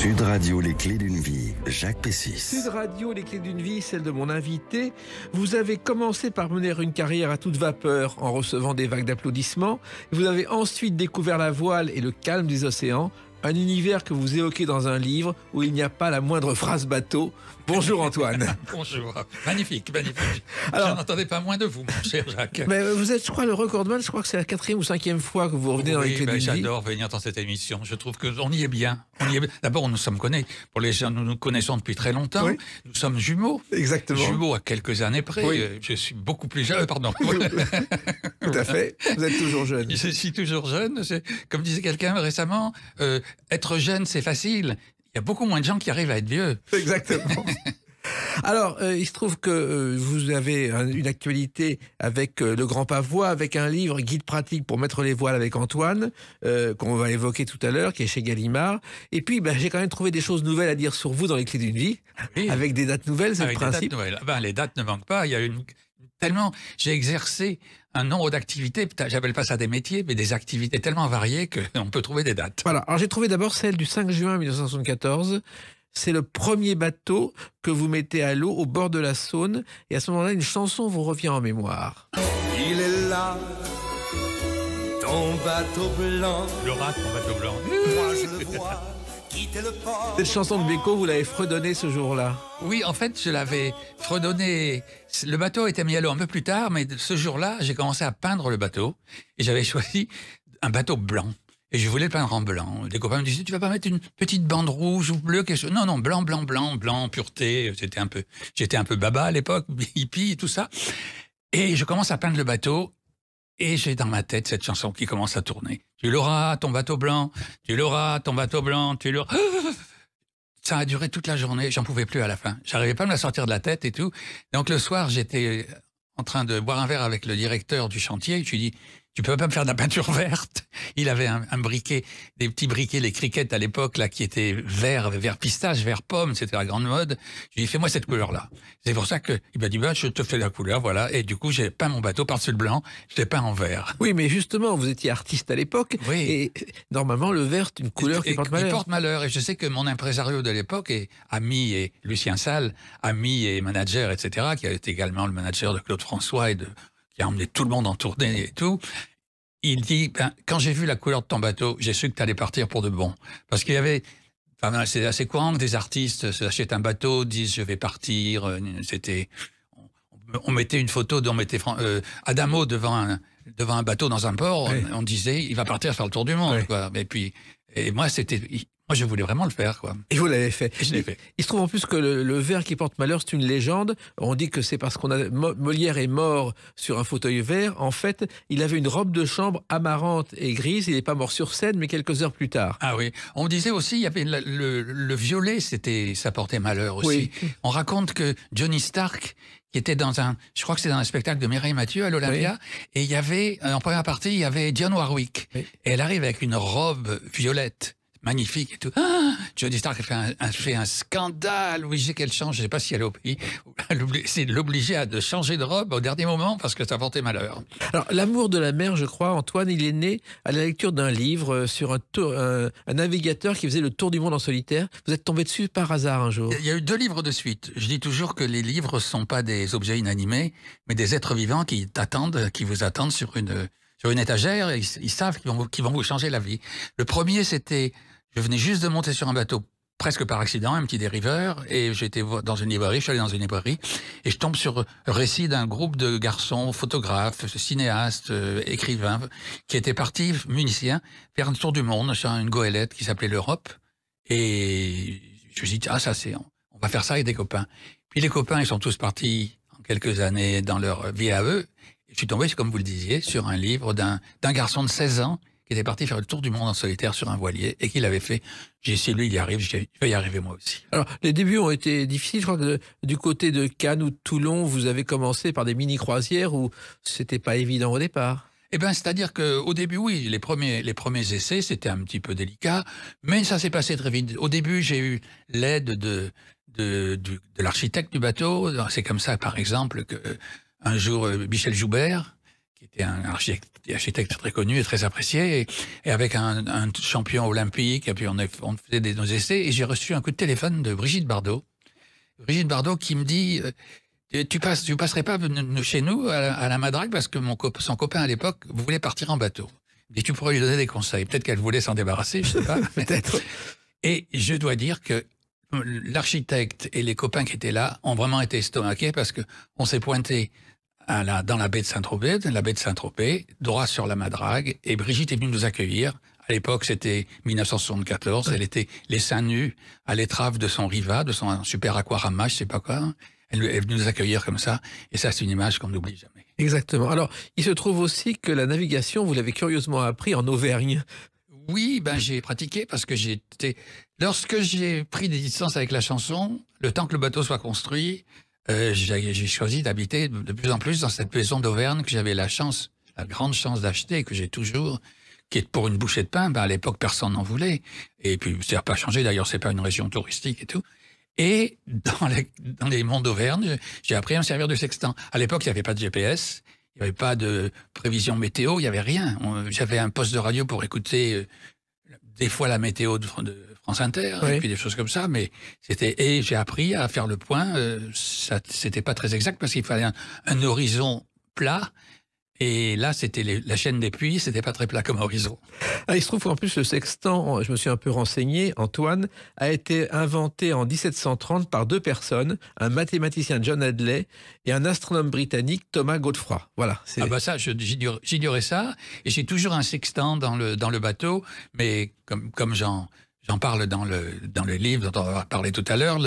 Sud Radio, les clés d'une vie, Jacques Pessis. Sud Radio, les clés d'une vie, celle de mon invité. Vous avez commencé par mener une carrière à toute vapeur en recevant des vagues d'applaudissements. Vous avez ensuite découvert la voile et le calme des océans. Un univers que vous évoquez dans un livre où il n'y a pas la moindre phrase bateau. Bonjour Antoine. Bonjour. Magnifique, magnifique. Alors, je n'entendais pas moins de vous, mon cher Jacques. Mais vous êtes, je crois, le recordman. Je crois que c'est la 4e ou 5e fois que vous revenez dans les clés d'une vie. J'adore venir dans cette émission. Je trouve qu'on y est bien. D'abord, nous sommes connus. Pour les gens, nous nous connaissons depuis très longtemps. Oui. Nous sommes jumeaux. Exactement. Jumeaux à quelques années près. Oui. Je suis beaucoup plus jeune. Pardon. Tout à fait. Vous êtes toujours jeune. Je suis toujours jeune. Comme disait quelqu'un récemment, être jeune, c'est facile. Il y a beaucoup moins de gens qui arrivent à être vieux. Exactement. Alors, il se trouve que vous avez une actualité avec le Grand Pavois, avec un livre guide pratique pour mettre les voiles avec Antoine, qu'on va évoquer tout à l'heure, qui est chez Gallimard. Et puis, j'ai quand même trouvé des choses nouvelles à dire sur vous dans les clés d'une vie, Oui. avec des dates nouvelles, c'est le Avec des principe. dates nouvelles. Les dates ne manquent pas. Il y a tellement j'ai exercé un nombre d'activités, j'appelle pas ça des métiers, mais des activités tellement variées qu'on peut trouver des dates. Voilà, alors j'ai trouvé d'abord celle du 5 juin 1974. C'est le premier bateau que vous mettez à l'eau au bord de la Saône. Et à ce moment-là, une chanson vous revient en mémoire. Il est là, ton bateau blanc. Le rat, ton bateau blanc. Moi je le vois quitter le port. Cette chanson de Beko, vous l'avez fredonnée ce jour-là. Oui, en fait, je l'avais fredonné. Le bateau était mis à l'eau un peu plus tard, mais ce jour-là, j'ai commencé à peindre le bateau. Et j'avais choisi un bateau blanc. Et je voulais le peindre en blanc. Les copains me disaient, tu vas pas mettre une petite bande rouge ou bleue, quelque chose. Non, non, blanc, blanc, blanc, blanc, pureté. J'étais un peu baba à l'époque, hippie et tout ça. Et je commence à peindre le bateau. Et j'ai dans ma tête cette chanson qui commence à tourner. Tu l'auras, ton bateau blanc. Tu l'auras, ton bateau blanc. Tu l'auras. Ça a duré toute la journée. J'en pouvais plus à la fin. J'arrivais pas à me la sortir de la tête et tout. Donc le soir, j'étais en train de boire un verre avec le directeur du chantier. Je lui dis, tu peux pas me faire de la peinture verte? Il avait un briquet, des petits briquets, les criquettes à l'époque, là, qui étaient vert pistache, vert pomme, c'était la grande mode. Je lui ai dit, fais-moi cette couleur-là. C'est pour ça qu'il m'a dit, je te fais la couleur, voilà. Et du coup, j'ai peint mon bateau par-dessus le blanc, je l'ai peint en vert. Oui, mais justement, vous étiez artiste à l'époque. Oui. Et normalement, le vert, c'est une couleur qui porte malheur. Il porte malheur. Et je sais que mon impresario de l'époque, ami et Lucien Salle, ami et manager, etc., qui a été également le manager de Claude François qui a emmené tout le monde en tournée et tout. Il dit, quand j'ai vu la couleur de ton bateau, j'ai su que tu allais partir pour de bon. Parce qu'il y avait, c'est assez courant que des artistes s'achètent un bateau, disent je vais partir. On mettait une photo, on mettait Adamo devant un bateau dans un port, Oui. on disait il va partir faire le tour du monde. Oui. Quoi. Et moi, je voulais vraiment le faire. Quoi. Et vous l'avez fait. Et je l'ai fait. Il se trouve en plus que le vert qui porte malheur, c'est une légende. On dit que c'est parce Molière est mort sur un fauteuil vert. En fait, il avait une robe de chambre amarante et grise. Il n'est pas mort sur scène, mais quelques heures plus tard. Ah oui. On me disait aussi, il y avait le violet, ça portait malheur aussi. Oui. On raconte que Johnny Stark, qui était je crois que c'est dans un spectacle de Mireille Mathieu à l'Olympia, et il y avait, en première partie, il y avait Dionne Warwick. Oui. Et elle arrive avec une robe violette. Magnifique et tout. Johnny Stark a fait un scandale, obligé qu'elle change. Je ne sais pas si elle est au pays. C'est l'obliger de changer de robe au dernier moment parce que ça portait malheur. Alors, l'amour de la mer, je crois, Antoine, il est né à la lecture d'un livre sur un navigateur qui faisait le tour du monde en solitaire. Vous êtes tombé dessus par hasard un jour. Il y a eu 2 livres de suite. Je dis toujours que les livres ne sont pas des objets inanimés, mais des êtres vivants qui vous attendent sur une étagère et ils savent qu'ils vont vous changer la vie. Le premier, c'était, je venais juste de monter sur un bateau, presque par accident, un petit dériveur, et j'étais dans une librairie, je suis allé dans une librairie, et je tombe sur un récit d'un groupe de garçons, photographes, cinéastes, écrivains, qui étaient partis, musiciens, faire un tour du monde sur une goélette qui s'appelait l'Europe, et je me suis dit, on va faire ça avec des copains. Puis les copains, ils sont tous partis en quelques années dans leur vie à eux, et je suis tombé, comme vous le disiez, sur un livre d'un garçon de 16 ans, qui était parti faire le tour du monde en solitaire sur un voilier et qui l'avait fait. J'ai essayé, lui, il y arrive, je vais y arriver moi aussi. Alors, les débuts ont été difficiles. Je crois que du côté de Cannes ou de Toulon, vous avez commencé par des mini-croisières où c'était pas évident au départ. Eh ben, c'est-à-dire qu'au début, oui, les premiers essais, c'était un petit peu délicat, mais ça s'est passé très vite. Au début, j'ai eu l'aide de l'architecte du bateau. C'est comme ça, par exemple, que un jour, Michel Joubert, qui était un architecte très connu et très apprécié, et avec un champion olympique, et puis on faisait nos essais, et j'ai reçu un coup de téléphone de Brigitte Bardot. Brigitte Bardot qui me dit tu passerais pas chez nous à la Madrague parce que son copain à l'époque voulait partir en bateau. Et tu pourrais lui donner des conseils. Peut-être qu'elle voulait s'en débarrasser, je sais pas. Peut-être. Et je dois dire que l'architecte et les copains qui étaient là ont vraiment été estomaqués parce que on s'est pointé dans la baie de Saint-Tropez, droit sur la Madrague, et Brigitte est venue nous accueillir. À l'époque, c'était 1974. Elle était les seins nus à l'étrave de son Riva, de son super aquarama, je sais pas quoi. Elle est venue nous accueillir comme ça. Et ça, c'est une image qu'on n'oublie jamais. Exactement. Alors, il se trouve aussi que la navigation, vous l'avez curieusement appris en Auvergne. Oui, j'ai pratiqué parce que lorsque j'ai pris des distances avec la chanson, le temps que le bateau soit construit, j'ai choisi d'habiter de plus en plus dans cette maison d'Auvergne que j'avais la grande chance d'acheter, que j'ai toujours, qui est pour une bouchée de pain. À l'époque, personne n'en voulait. Et puis, ça n'a pas changé. D'ailleurs, c'est pas une région touristique et tout. Et dans les monts d'Auvergne, j'ai appris à me servir de sextant. À l'époque, il n'y avait pas de GPS, il n'y avait pas de prévision météo, il n'y avait rien. J'avais un poste de radio pour écouter des fois la météo de France Inter, et puis des choses comme ça. Mais et j'ai appris à faire le point. C'était pas très exact parce qu'il fallait un horizon plat. Et là, c'était la chaîne des puits, c'était pas très plat comme horizon. Il se trouve qu'en plus, le sextant, je me suis un peu renseigné, Antoine, a été inventé en 1730 par deux personnes, un mathématicien John Hadley et un astronome britannique Thomas Godefroy. Voilà. Ça, j'ignorais ça. Et j'ai toujours un sextant dans le bateau, mais comme j'en parle dans le livre dont on va parler tout à l'heure.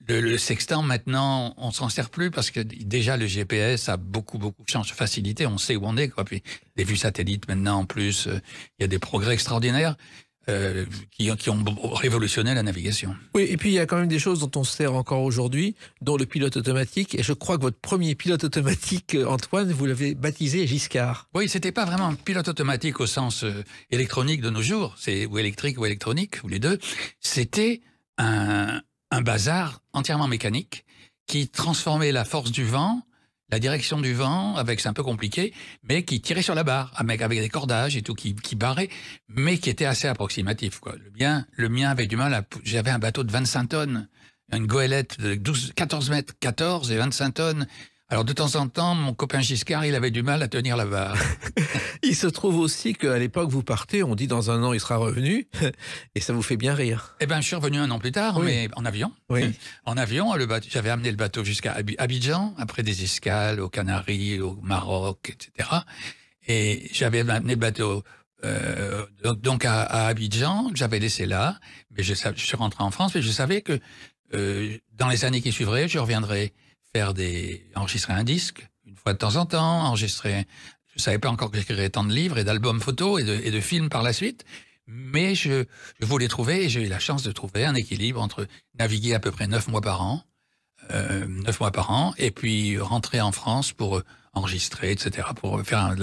Le sextant, maintenant, on s'en sert plus parce que déjà le GPS a beaucoup facilité. On sait où on est, quoi. Puis les vues satellites, maintenant, en plus, il y a des progrès extraordinaires qui ont révolutionné la navigation. Oui, et puis il y a quand même des choses dont on se sert encore aujourd'hui, dont le pilote automatique. Et je crois que votre premier pilote automatique, Antoine, vous l'avez baptisé Giscard. Oui, c'était pas vraiment un pilote automatique au sens électronique de nos jours, ou électrique ou électronique, ou les deux. C'était un bazar entièrement mécanique qui transformait la force du vent, la direction du vent, c'est un peu compliqué, mais qui tirait sur la barre, avec des cordages et tout, qui barrait, mais qui était assez approximatif, quoi. Le mien avait du mal j'avais un bateau de 25 tonnes, une goélette de 14 mètres 14 et 25 tonnes. Alors, de temps en temps, mon copain Giscard, il avait du mal à tenir la barre. Il se trouve aussi qu'à l'époque, vous partez, on dit dans un an, il sera revenu, et ça vous fait bien rire. Je suis revenu un an plus tard, mais en avion. Oui. En avion, j'avais amené le bateau jusqu'à Abidjan, après des escales aux Canaries, au Maroc, etc. Et j'avais amené le bateau donc à Abidjan, j'avais laissé là, mais je suis rentré en France, mais je savais que dans les années qui suivraient, je reviendrais enregistrer un disque, une fois de temps en temps, je savais pas encore que j'écrirais tant de livres et d'albums photos et de films par la suite, mais je voulais trouver, et j'ai eu la chance de trouver un équilibre entre naviguer à peu près 9 mois par an, et puis rentrer en France pour enregistrer, etc., pour faire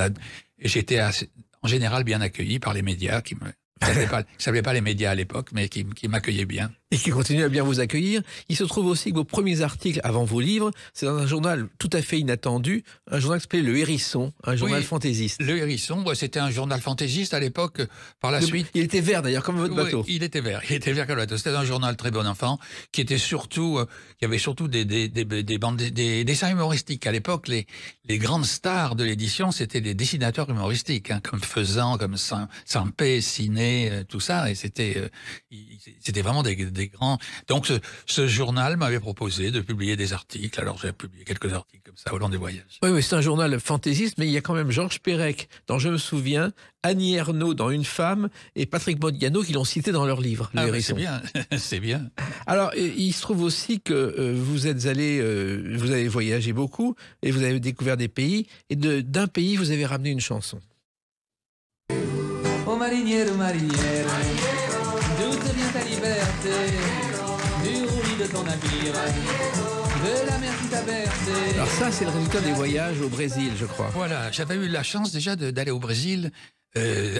et j'étais en général bien accueilli par les médias qui ne savaient pas les médias à l'époque, mais qui m'accueillaient bien. Et qui continue à bien vous accueillir. Il se trouve aussi que vos premiers articles avant vos livres, c'est dans un journal tout à fait inattendu, un journal qui s'appelait Le Hérisson, un journal fantaisiste. Le Hérisson, c'était un journal fantaisiste à l'époque. Par la suite, il était vert d'ailleurs, comme votre bateau. Il était vert comme le bateau. C'était un journal très bon enfant, qui était surtout, qui avait surtout des dessins humoristiques. À l'époque, les grandes stars de l'édition, c'était des dessinateurs humoristiques, comme Faisan, comme Sampé, Ciné, tout ça. Et c'était vraiment des grands. Donc ce journal m'avait proposé de publier des articles. Alors j'ai publié quelques articles comme ça au long des voyages. Oui, c'est un journal fantaisiste, mais il y a quand même Georges Perec dans Je me souviens, Annie Ernaux dans Une femme et Patrick Modiano qui l'ont cité dans leur livre. C'est bien, c'est bien. Alors il se trouve aussi que vous êtes allé, vous avez voyagé beaucoup et vous avez découvert des pays, et d'un pays vous avez ramené une chanson. Oh marinière, marinière, d'où te vient ta liberté, du roulis de ton navire, de la mer qui t'a bercé. Alors ça, c'est le résultat des voyages au Brésil, je crois. Voilà, j'avais eu la chance déjà d'aller au Brésil,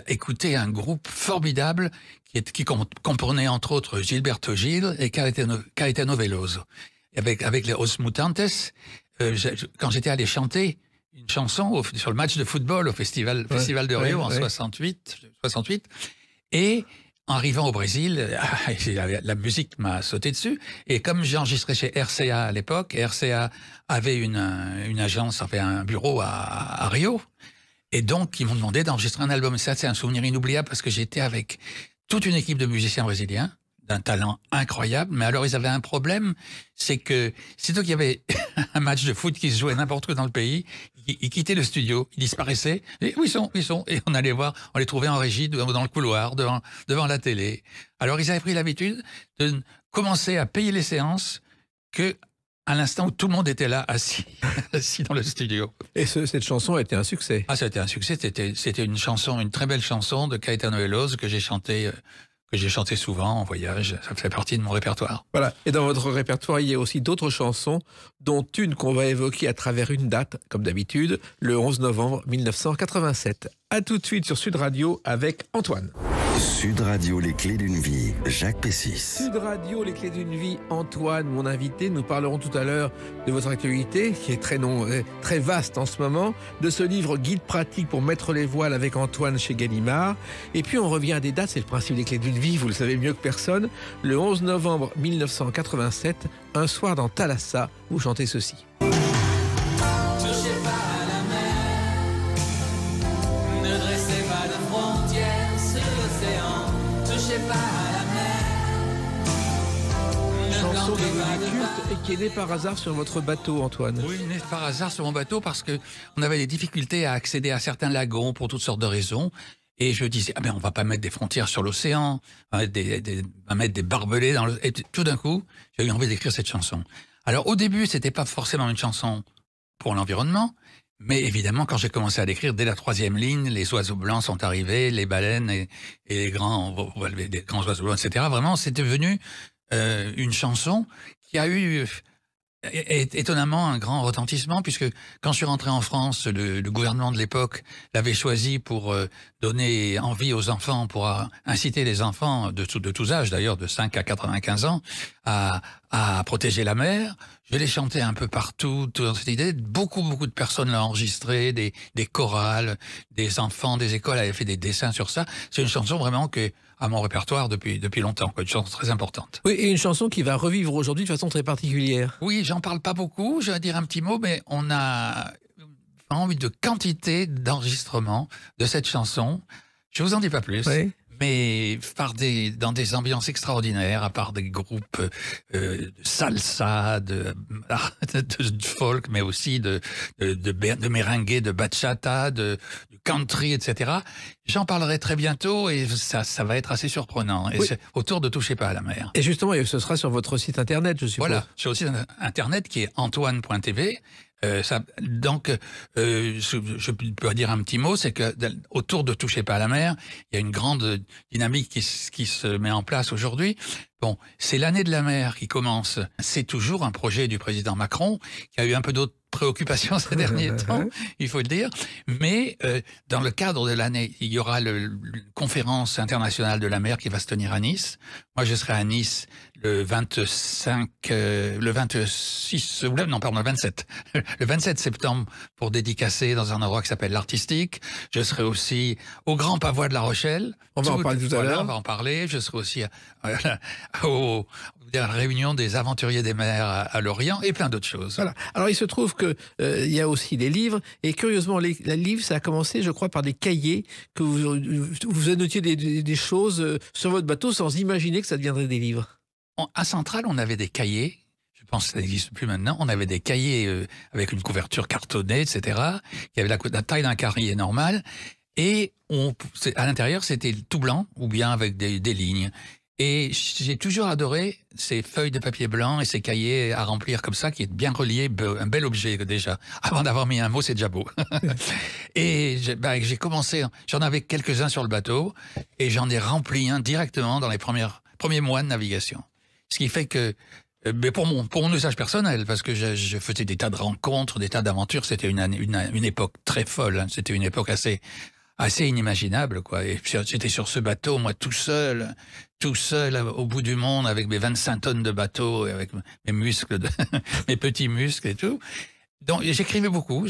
écouter un groupe formidable qui comprenait entre autres Gilberto Gil et Caetano Veloso. Avec les Os Mutantes, quand j'étais allé chanter, une chanson sur le match de football au festival de Rio en 68. Et en arrivant au Brésil, la musique m'a sauté dessus. Et comme j'ai enregistré chez RCA à l'époque, RCA avait une agence, avait un bureau à Rio. Et donc, ils m'ont demandé d'enregistrer un album. Et ça, c'est un souvenir inoubliable parce que j'étais avec toute une équipe de musiciens brésiliens d'un talent incroyable. Mais alors, ils avaient un problème, c'est que sitôt qu'il y avait un match de foot qui se jouait n'importe où dans le pays, ils quittaient le studio, ils disparaissaient. Et où ils sont? Et on allait voir, on les trouvait en régie, dans le couloir, devant la télé. Alors, ils avaient pris l'habitude de commencer à payer les séances que à l'instant où tout le monde était là, assis dans le studio. Et cette chanson a été un succès. Ah, ça a été un succès. C'était une chanson, une très belle chanson de Caetano Veloso que j'ai chantée souvent en voyage. Ça fait partie de mon répertoire. Voilà. Et dans votre répertoire, il y a aussi d'autres chansons, dont une qu'on va évoquer à travers une date, comme d'habitude, le 11 novembre 1987. À tout de suite sur Sud Radio avec Antoine. Sud Radio, les clés d'une vie, Jacques Pessis. Sud Radio, les clés d'une vie, Antoine, mon invité. Nous parlerons tout à l'heure de votre actualité, qui est très vaste en ce moment, de ce livre Guide pratique pour mettre les voiles avec Antoine chez Gallimard. Et puis on revient à des dates, c'est le principe des clés d'une vie, vous le savez mieux que personne. Le 11 novembre 1987, un soir dans Thalassa, vous chantez ceci. Chanson devenue culte et qui est née par hasard sur votre bateau, Antoine. Oui, née par hasard sur mon bateau parce que on avait des difficultés à accéder à certains lagons pour toutes sortes de raisons. Et je disais, on va pas mettre des frontières sur l'océan, on va mettre des barbelés dans Et tout d'un coup, j'ai eu envie d'écrire cette chanson. Alors au début, c'était pas forcément une chanson pour l'environnement, mais évidemment, quand j'ai commencé à l'écrire, dès la 3e ligne, les oiseaux blancs sont arrivés, les baleines et les grands oiseaux blancs, etc. Vraiment, c'est devenu une chanson qui a eu étonnamment un grand retentissement, puisque quand je suis rentré en France, le gouvernement de l'époque l'avait choisi pour donner envie aux enfants, pour inciter les enfants de tous âges, d'ailleurs de 5 à 95 ans, à protéger la mer. Je l'ai chanté un peu partout, dans cette idée. Beaucoup de personnes l'ont enregistré, des chorales, des enfants des écoles avaient fait des dessins sur ça. C'est une chanson vraiment que à mon répertoire depuis longtemps, quoi, une chanson très importante. Oui, et une chanson qui va revivre aujourd'hui de façon très particulière. Oui, j'en parle pas beaucoup, je vais dire un petit mot, mais on a vraiment eu de quantité d'enregistrements de cette chanson. Je vous en dis pas plus. Oui. Mais dans des ambiances extraordinaires, à part des groupes de salsa, de folk, mais aussi de merengue, de bachata, de country, etc. J'en parlerai très bientôt et ça va être assez surprenant. Et c'est autour de Touchez pas à la mer. Et justement, ce sera sur votre site internet, je suppose. Voilà, sur le site internet qui est antoine.tv. Je peux dire un petit mot, c'est que autour de Touchez pas à la mer, il y a une grande dynamique qui se met en place aujourd'hui. Bon, c'est l'année de la mer qui commence. C'est toujours un projet du président Macron, qui a eu un peu d'autres préoccupations ces derniers temps, il faut le dire. Mais dans le cadre de l'année, il y aura la conférence internationale de la mer qui va se tenir à Nice. Moi, je serai à Nice le 27. Le 27 septembre pour dédicacer dans un endroit qui s'appelle l'Artistique. Je serai aussi au Grand Pavois de La Rochelle. On va en parler tout à l'heure. On va en parler. Je serai aussi à la réunion des aventuriers des mers à Lorient et plein d'autres choses. Voilà. Alors il se trouve que il y a aussi des livres et curieusement les livres ça a commencé je crois par des cahiers que vous annotiez des choses sur votre bateau sans imaginer que ça deviendrait des livres. À Centrale, on avait des cahiers. Je pense que ça n'existe plus maintenant. On avait des cahiers avec une couverture cartonnée, etc. qui avait la taille d'un cahier normal. Et à l'intérieur, c'était tout blanc ou bien avec des lignes. Et j'ai toujours adoré ces feuilles de papier blanc et ces cahiers à remplir comme ça, qui est bien relié, un bel objet déjà. Avant d'avoir mis un mot, c'est déjà beau. Et j'ai commencé, j'en avais quelques-uns sur le bateau, et j'en ai rempli un directement dans les premiers mois de navigation. Ce qui fait que, pour mon usage personnel, parce que je faisais des tas de rencontres, des tas d'aventures, c'était une époque très folle, hein. C'était une époque assez inimaginable, quoi. Et j'étais sur ce bateau, moi, tout seul, au bout du monde, avec mes 25 tonnes de bateau, et avec mes muscles, mes petits muscles et tout. Donc, j'écrivais beaucoup.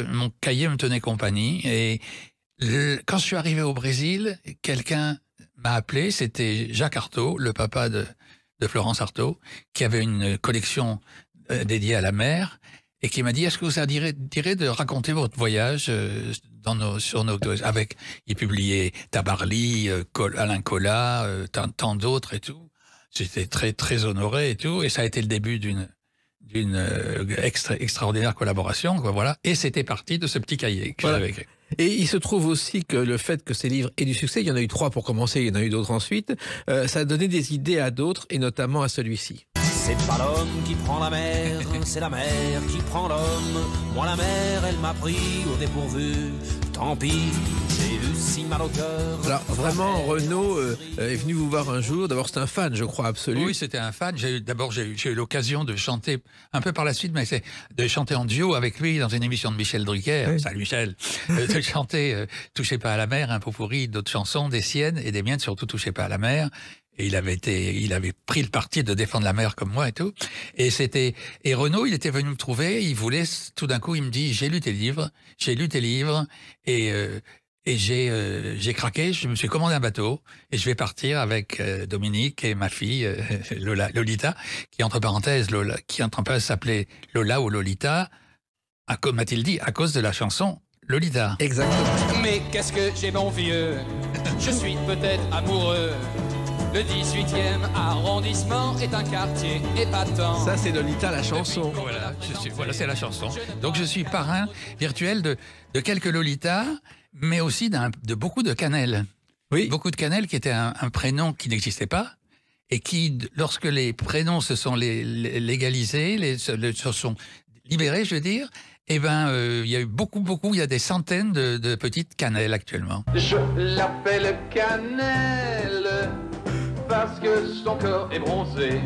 Mon cahier me tenait compagnie. Et quand je suis arrivé au Brésil, quelqu'un m'a appelé. C'était Jacques Artaud, le papa de Florence Artaud, qui avait une collection dédiée à la mer et qui m'a dit, est-ce que vous dirait de raconter votre voyage il publiait Tabarly, Alain Colas, tant d'autres et tout. J'étais très, très honoré et tout. Et ça a été le début d'une extraordinaire collaboration, quoi, voilà. Et c'était parti de ce petit cahier que j'avais écrit. Et il se trouve aussi que le fait que ces livres aient du succès, il y en a eu 3 pour commencer, il y en a eu d'autres ensuite, ça a donné des idées à d'autres, et notamment à celui-ci. C'est pas l'homme qui prend la mer, c'est la mer qui prend l'homme. Moi la mer, elle m'a pris au dépourvu. Tant pis, j'ai eu si mal au cœur. Alors vraiment, Renaud est venu vous voir un jour. D'abord, c'est un fan, je crois, absolu. Oui, c'était un fan. J'ai eu l'occasion de chanter un peu par la suite, mais c'est de chanter en duo avec lui dans une émission de Michel Drucker. Oui. Salut Michel. De chanter Touchez pas à la mer, un pot pourri, d'autres chansons, des siennes et des miennes, surtout Touchez pas à la mer. Et il avait pris le parti de défendre la mer comme moi et tout. Et Renaud, il était venu me trouver, il voulait, tout d'un coup, il me dit, j'ai lu tes livres, et j'ai craqué, je me suis commandé un bateau, et je vais partir avec Dominique et ma fille, Lolita, qui entre parenthèses s'appelait Lola ou Lolita, m'a-t-il dit, à cause de la chanson Lolita. Exactement. Mais qu'est-ce que j'ai mon vieux, je suis peut-être amoureux. Le 18e arrondissement est un quartier épatant. Ça, c'est Lolita, la chanson. Voilà, c'est la chanson. Donc, je suis parrain virtuel de quelques Lolita, mais aussi de beaucoup de Cannelle. Oui. Beaucoup de Cannelle qui était un prénom qui n'existait pas et qui, lorsque les prénoms se sont légalisés, se sont libérés, je veux dire, il y a eu beaucoup, il y a des centaines de petites Cannelle actuellement. Je l'appelle Cannelle parce que son corps est bronzé.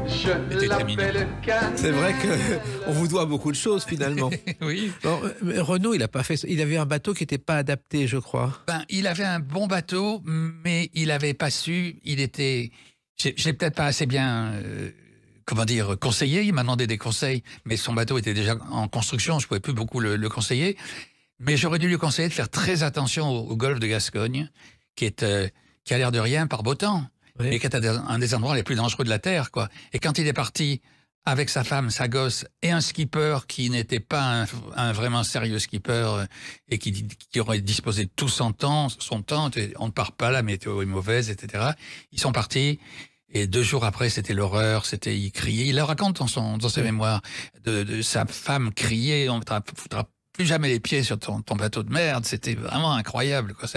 Je l'appelle Cannelle. C'est vrai qu'on vous doit beaucoup de choses, finalement. Oui. Bon, Renaud, il avait un bateau qui n'était pas adapté, je crois. Il avait un bon bateau, mais il n'avait pas su, je l'ai peut-être pas assez bien... conseiller, il m'a demandé des conseils, mais son bateau était déjà en construction, je ne pouvais plus beaucoup le conseiller. Mais j'aurais dû lui conseiller de faire très attention au golfe de Gascogne, qui a l'air de rien par beau temps, oui, mais qui est un des endroits les plus dangereux de la Terre, quoi. Et quand il est parti avec sa femme, sa gosse et un skipper qui n'était pas un vraiment sérieux skipper et qui aurait disposé de tout son temps, on ne part pas, la météo est mauvaise, etc. Ils sont partis. Et 2 jours après, c'était l'horreur, il criait. Il le raconte dans ses mémoires de sa femme crier, on ne foutra plus jamais les pieds sur ton bateau de merde. C'était vraiment incroyable, quoi.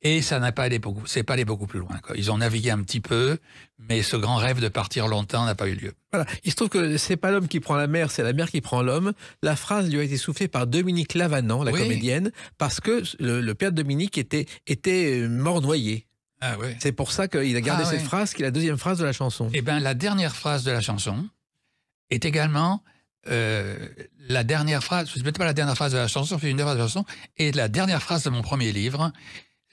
Et ça n'a pas allé c'est pas allé beaucoup plus loin, quoi. Ils ont navigué un petit peu, mais ce grand rêve de partir longtemps n'a pas eu lieu. Voilà. Il se trouve que c'est pas l'homme qui prend la mer, c'est la mer qui prend l'homme. La phrase lui a été soufflée par Dominique Lavanant, la comédienne, parce que le père de Dominique était mort noyé. Ah ouais. C'est pour ça qu'il a gardé cette phrase, qui est la deuxième phrase de la chanson. Eh bien, la dernière phrase de la chanson est également la dernière phrase, c'est peut-être pas la dernière phrase de la chanson, c'est une des phrases de la chanson, et la dernière phrase de mon premier livre,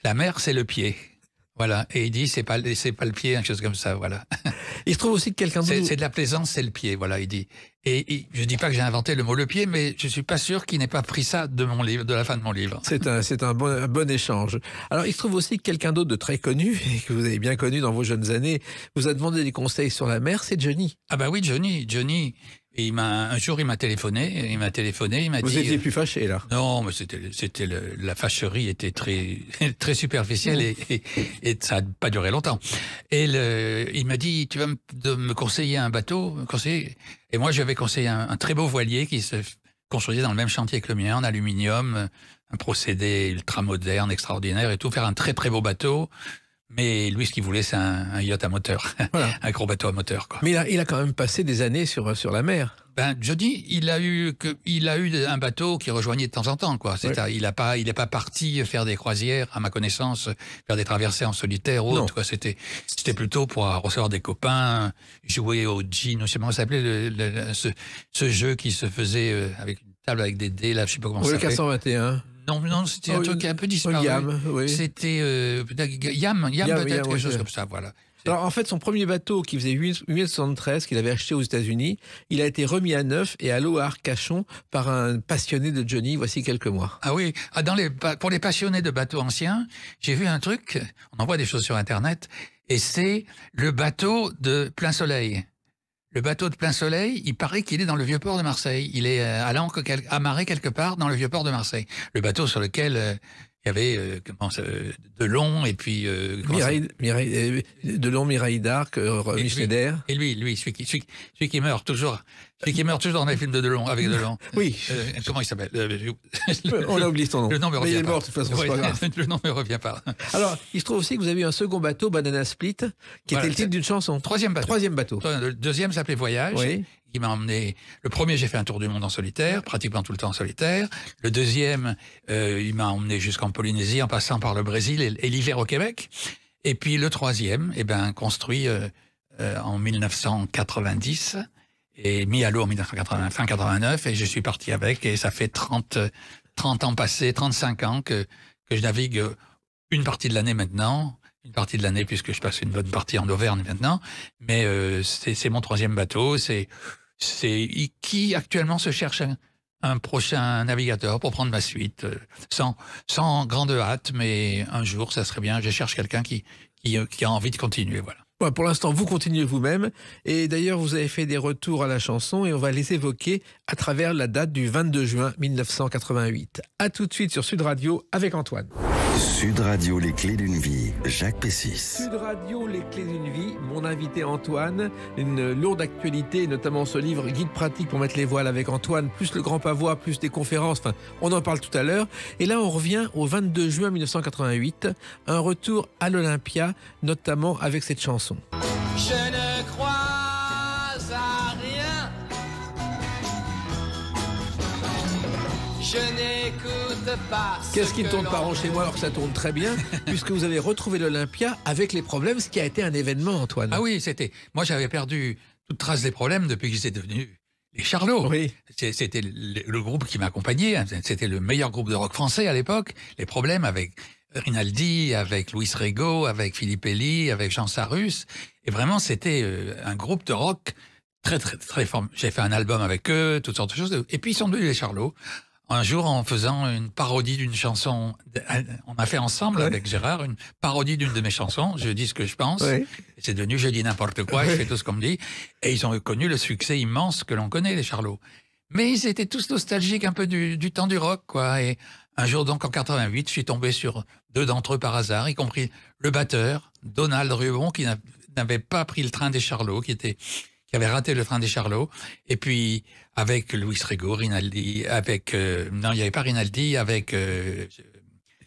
la mer, c'est le pied. Voilà. Et il dit, c'est pas le pied, quelque chose comme ça, voilà. Il se trouve aussi que quelqu'un d'autre... C'est de la plaisance, c'est le pied, voilà, il dit. Et je dis pas que j'ai inventé le mot le pied, mais je suis pas sûr qu'il n'ait pas pris ça de mon livre, de la fin de mon livre. C'est un bon échange. Alors, il se trouve aussi que quelqu'un d'autre de très connu, et que vous avez bien connu dans vos jeunes années, vous a demandé des conseils sur la mer, c'est Johnny. Ah bah oui, Johnny. Et un jour, il m'a téléphoné, il m'a dit... Vous étiez plus fâché, là? Non, mais la fâcherie était très, très superficielle et ça n'a pas duré longtemps. Et il m'a dit, tu vas me conseiller un bateau, Et moi, je lui avais conseillé un très beau voilier qui se construisait dans le même chantier que le mien, en aluminium, un procédé ultra moderne, extraordinaire et tout, faire un très très beau bateau. Mais lui, ce qu'il voulait, c'est un yacht à moteur, voilà. Un gros bateau à moteur, quoi. Mais il a quand même passé des années sur la mer. Je dis, il a eu un bateau qui rejoignait de temps en temps, quoi. Il n'est pas parti faire des croisières, à ma connaissance, faire des traversées en solitaire ou autre, quoi. C'était plutôt pour recevoir des copains, jouer au gin, je sais pas comment ça s'appelait, ce jeu qui se faisait avec une table avec des dés, là, je sais pas comment ça s'appelait. Le 421. Non, c'était un truc un peu disparu. Yam, oui. C'était Yam, quelque chose comme ça, voilà. Alors en fait, son premier bateau qui faisait 873, qu'il avait acheté aux États-Unis, il a été remis à neuf et à l'eau à Arcachon par un passionné de Johnny, voici quelques mois. Ah oui, pour les passionnés de bateaux anciens, j'ai vu un truc, on envoie des choses sur Internet, et c'est le bateau de Plein Soleil. Le bateau de Plein Soleil, il paraît qu'il est dans le Vieux-Port de Marseille. Il est à l'ancre, amarré quelque part dans le Vieux-Port de Marseille. Le bateau sur lequel il y avait Delon et puis... Delon, Mireille d'Arc, Michel Schneider. Et lui, celui qui meurt toujours. Celui qui meurt toujours dans les films de Delon, avec Delon. Oui. Comment il s'appelle On a oublié son nom. Le nom me revient Mais il est pas. mort, de toute façon, c'est pas grave. Le nom me revient pas. Alors, il se trouve aussi que vous avez eu un second bateau, Banana Split, qui était le titre d'une chanson. Troisième bateau. Le deuxième s'appelait Voyage. Oui. Qui m'a emmené. Le premier, j'ai fait un tour du monde en solitaire, pratiquement tout le temps en solitaire. Le deuxième, il m'a emmené jusqu'en Polynésie, en passant par le Brésil et l'hiver au Québec. Et puis le troisième, construit en 1990 et mis à l'eau en 1989. Et je suis parti avec. Et ça fait 30 ans passés, 35 ans que je navigue une partie de l'année maintenant. Une partie de l'année, puisque je passe une bonne partie en Auvergne maintenant. Mais c'est mon troisième bateau. C'est qui actuellement se cherche un prochain navigateur pour prendre ma suite, sans grande hâte, mais un jour, ça serait bien. Je cherche quelqu'un qui a envie de continuer, voilà. Ouais, pour l'instant, vous continuez vous-même. Et d'ailleurs, vous avez fait des retours à la chanson et on va les évoquer à travers la date du 22 juin 1988. À tout de suite sur Sud Radio avec Antoine. Sud Radio, les clés d'une vie, Jacques Pessis. Sud Radio, les clés d'une vie, mon invité Antoine, une lourde actualité, notamment ce livre Guide pratique pour mettre les voiles avec Antoine, plus le grand pavois, plus des conférences, enfin, on en parle tout à l'heure. Et là, on revient au 22 juin 1988, un retour à l'Olympia, notamment avec cette chanson. Je ne crois à rien. Je n'écoute pas. Qu'est-ce qui ne tourne pas rond chez moi alors que ça tourne très bien, puisque vous avez retrouvé l'Olympia avec les problèmes, ce qui a été un événement, Antoine. Ah oui, moi j'avais perdu toute trace des problèmes depuis qu'ils étaient devenus les Charlots. Oui. C'était le groupe qui m'accompagnait. C'était le meilleur groupe de rock français à l'époque. Les problèmes avec Rinaldi, avec Louis Rego, avec Philippe Elie, avec Jean Sarus. Et vraiment, c'était un groupe de rock très, très, très fort. J'ai fait un album avec eux, toutes sortes de choses. Et puis, ils sont devenus les Charlots. Un jour, en faisant une parodie d'une chanson, on a fait ensemble avec Gérard une parodie d'une de mes chansons, Je dis ce que je pense. Ouais. C'est devenu Je dis n'importe quoi, je fais tout ce qu'on me dit. Et ils ont connu le succès immense que l'on connaît, les Charlots. Mais ils étaient tous nostalgiques un peu du temps du rock, quoi. Et un jour, donc, en 88, je suis tombé sur deux d'entre eux par hasard, y compris le batteur, Donald Rubon, qui n'avait pas pris le train des Charlots, qui avait raté le train des Charlots. Et puis, avec Louis Rego, Rinaldi, non, il n'y avait pas Rinaldi, avec... il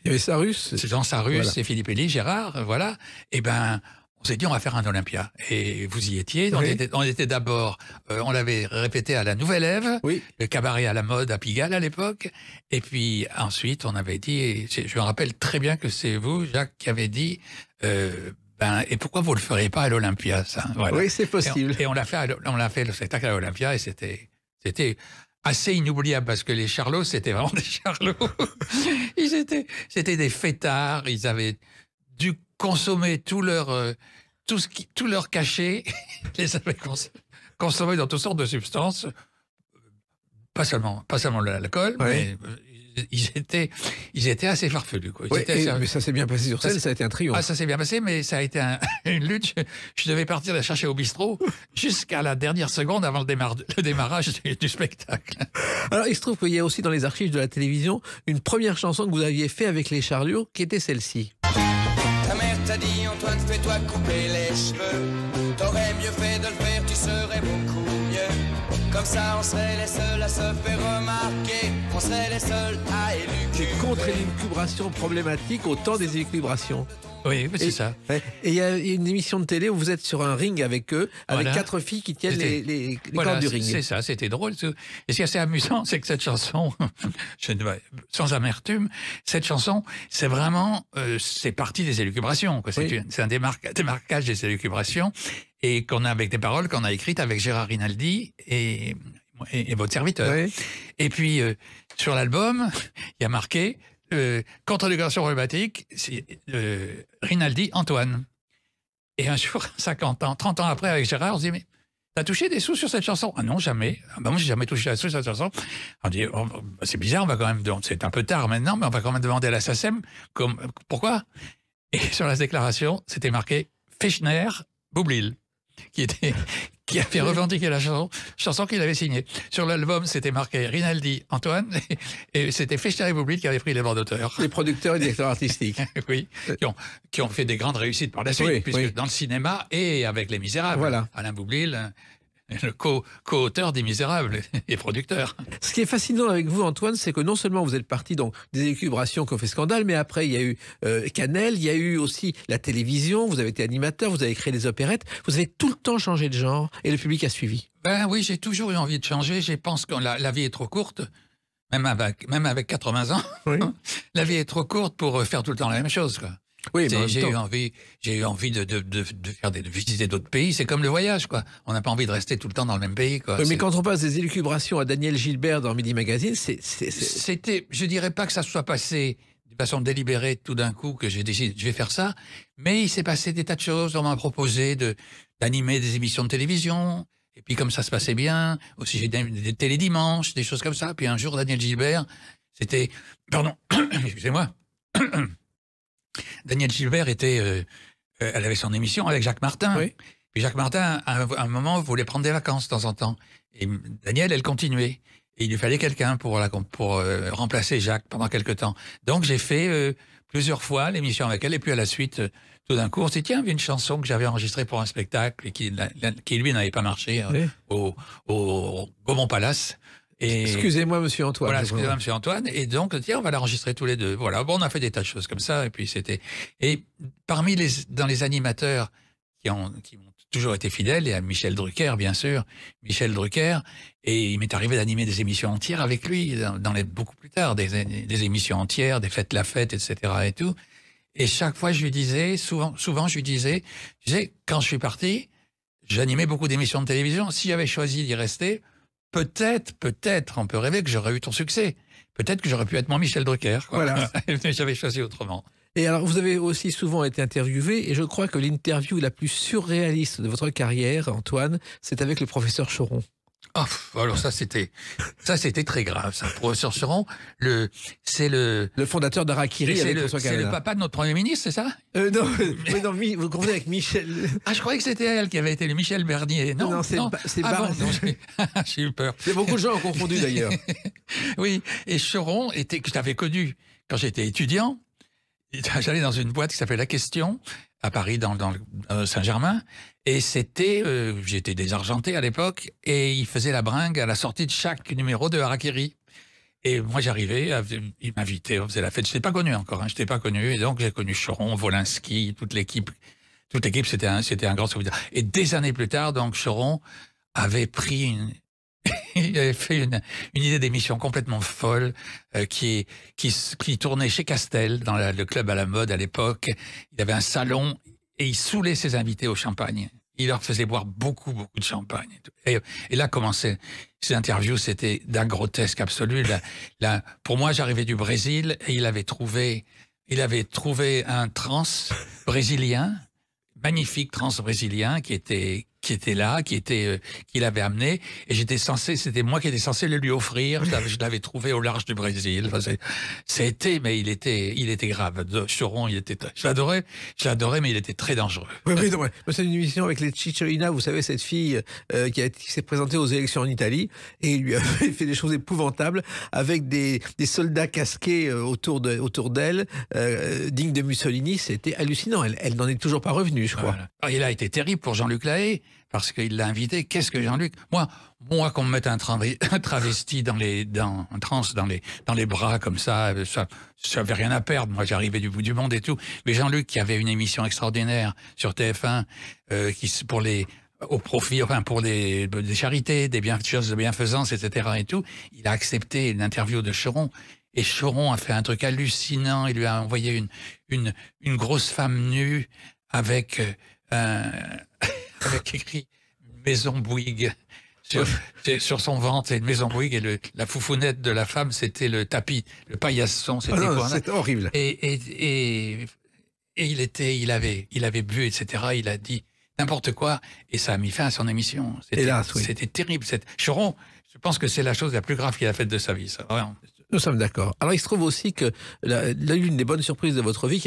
y avait Sarus. Jean Sarus, voilà. Et Philippe Elie, Gérard, voilà. Et ben... on s'est dit, on va faire un Olympia. Et vous y étiez. Oui. On était d'abord, on l'avait répété à la Nouvelle Ève, oui. Le cabaret à la mode à Pigalle à l'époque. Et puis ensuite, on avait dit, et je me rappelle très bien que c'est vous, Jacques, qui avez dit, et pourquoi vous le feriez pas à l'Olympia, ça? Voilà. Oui, c'est possible. Et on l'a fait le spectacle à l'Olympia, et c'était assez inoubliable parce que les Charlots, c'était vraiment des Charlots. C'était des fêtards. Ils avaient dû consommer tout leur cachet, les avaient consommés dans toutes sortes de substances, pas seulement l'alcool, mais ils étaient assez farfelus, quoi. Mais ça s'est bien passé sur scène, ça a été un triomphe. Ah, ça s'est bien passé, mais ça a été une lutte. Je devais partir la chercher au bistrot jusqu'à la dernière seconde avant le démarrage du spectacle. Alors, il se trouve qu'il y a aussi dans les archives de la télévision une première chanson que vous aviez fait avec les Charlots, qui était celle-ci. Ta mère t'a dit, Antoine, fais-toi couper les cheveux. T'aurais mieux fait de le faire, tu serais beaucoup mieux. Comme ça, on serait les seuls à se faire remarquer. On serait les seuls à élucubrer. C'est contre l'élucubration problématique au temps des élucubrations. Oui, c'est ça. Et il y a une émission de télé où vous êtes sur un ring avec eux, avec 4 filles qui tiennent les cordes du ring. C'est ça, c'était drôle. Et ce qui est assez amusant, c'est que cette chanson, sans amertume, cette chanson, c'est vraiment, c'est partie des élucubrations. C'est un démarquage des élucubrations, et qu'on a avec des paroles qu'on a écrites avec Gérard Rinaldi et votre serviteur. Oui. Et puis, sur l'album, il y a marqué... contre l'éducation problématique, c'est Rinaldi Antoine. Et un jour, 50 ans, 30 ans après, avec Gérard, on se dit, mais t'as touché des sous sur cette chanson? Ah non, jamais. Ah ben moi, j'ai jamais touché des sous sur cette chanson. On dit, oh, c'est bizarre, on va quand même, c'est un peu tard maintenant, mais on va quand même demander à la SACEM, pourquoi? Et sur la déclaration, c'était marqué Fechner Boublil, qui avait revendiqué la chanson qu'il avait signée. Sur l'album, c'était marqué Rinaldi Antoine, et c'était Fechner et Boublil qui avaient pris les droits d'auteur. Les producteurs et directeurs artistiques. Oui, qui ont fait des grandes réussites par la suite, puisque dans le cinéma et avec Les Misérables, voilà. Alain Boublil, le co-auteur des Misérables et producteur. Ce qui est fascinant avec vous, Antoine, c'est que non seulement vous êtes parti donc des élucubrations qui ont fait scandale, mais après il y a eu Canel, il y a eu aussi la télévision, vous avez été animateur, vous avez créé des opérettes, vous avez tout le temps changé de genre et le public a suivi. Ben oui, j'ai toujours eu envie de changer. Je pense que la vie est trop courte, même avec 80 ans. Oui. La vie est trop courte pour faire tout le temps la même chose, quoi. Oui, j'ai eu envie de visiter d'autres pays. C'est comme le voyage, quoi. On n'a pas envie de rester tout le temps dans le même pays, quoi. Mais quand on passe des élucubrations à Daniel Gilbert dans Midi Magazine, c'était, je dirais pas que ça soit passé de façon délibérée tout d'un coup que j'ai décidé, je vais faire ça. Mais il s'est passé des tas de choses. On m'a proposé d'animer des émissions de télévision. Et puis comme ça se passait bien, aussi j'ai des télédimanches, des choses comme ça. Puis un jour, Daniel Gilbert, excusez-moi. Daniel Gilbert elle avait son émission avec Jacques Martin. Oui. Puis Jacques Martin, à un moment, voulait prendre des vacances de temps en temps. Et Daniel, elle continuait. Et il lui fallait quelqu'un pour remplacer Jacques pendant quelque temps. Donc j'ai fait plusieurs fois l'émission avec elle. Et puis à la suite, tout d'un coup, on s'est dit, tiens, il y a une chanson que j'avais enregistrée pour un spectacle et qui lui, n'avait pas marché au Gaumont Palace. Excusez-moi, monsieur Antoine. Voilà, excusez-moi, monsieur Antoine. Et donc, tiens, on va l'enregistrer tous les deux. Voilà. Bon, on a fait des tas de choses comme ça. Et puis, dans les animateurs qui ont toujours été fidèles, il y a Michel Drucker, bien sûr. Michel Drucker. Et il m'est arrivé d'animer des émissions entières avec lui, beaucoup plus tard, des émissions entières, des fêtes la fête, etc. et tout. Et chaque fois, je lui disais, souvent, je lui disais, quand je suis parti, j'animais beaucoup d'émissions de télévision. Si j'avais choisi d'y rester, peut-être, on peut rêver que j'aurais eu ton succès. Peut-être que j'aurais pu être mon Michel Drucker. Quoi. Voilà. Mais j'avais choisi autrement. Et alors, vous avez aussi souvent été interviewé, et je crois que l'interview la plus surréaliste de votre carrière, Antoine, c'est avec le professeur Choron. Oh, alors ça c'était très grave. Ça, professeur Choron, c'est le fondateur d'Harakiri avec François Canada. C'est le papa de notre Premier ministre, c'est ça? Non, vous confondez avec Michel. Ah, je croyais que c'était elle qui avait été le Michel Bernier. Non, c'est j'ai eu peur. Beaucoup de gens ont confondu d'ailleurs. Oui, et Choron que j'avais connu quand j'étais étudiant. J'allais dans une boîte qui s'appelait La Question à Paris, dans Saint-Germain, et j'étais désargenté à l'époque, et il faisait la bringue à la sortie de chaque numéro de Harakiri. Et moi, j'arrivais, il m'invitait, on faisait la fête. Je n'étais pas connu encore, je n'étais pas connu, et donc j'ai connu Choron, Wolinski, toute l'équipe, c'était un grand souvenir. Et des années plus tard, donc Choron avait pris il avait fait une idée d'émission complètement folle qui tournait chez Castel, dans le club à la mode à l'époque. Il avait un salon et il saoulait ses invités au champagne. Il leur faisait boire beaucoup de champagne. Et là commençaient ces interviews, c'était d'un grotesque absolu. Pour moi, j'arrivais du Brésil et il avait trouvé un trans brésilien, magnifique trans brésilien qui était là, qu'il avait amené, et c'était moi qui étais censé le lui offrir. Je l'avais trouvé au large du Brésil. Enfin, mais il était grave. Choron, je l'adorais, mais il était très dangereux. Oui, non, c'est une émission avec les Cicciolina, vous savez, cette fille qui s'est présentée aux élections en Italie, et il lui avait fait des choses épouvantables avec des soldats casqués autour d'elle, dignes de Mussolini. C'était hallucinant. Elle n'en est toujours pas revenue, je crois. Voilà. Il a été terrible pour Jean-Luc Lahaye, parce qu'il l'a invité. Qu'est-ce que Jean-Luc? Moi, qu'on me mette un travesti dans les bras comme ça avait rien à perdre. Moi, j'arrivais du bout du monde et tout. Mais Jean-Luc, qui avait une émission extraordinaire sur TF1, au profit, pour des charités, des choses de bienfaisance, etc. et tout, il a accepté une interview de Choron. Et Choron a fait un truc hallucinant. Il lui a envoyé une grosse femme nue avec écrit Maison Bouygues sur son ventre, et une Maison Bouygues, et la foufounette de la femme, c'était le tapis, le paillasson. C'était horrible. Et Et il avait bu, etc. Il a dit n'importe quoi et ça a mis fin à son émission. Hélas, oui. C'était terrible. Choron, je pense que c'est la chose la plus grave qu'il a faite de sa vie. Ça, vraiment. Nous sommes d'accord. Alors, il se trouve aussi que l'une des bonnes surprises de votre vie,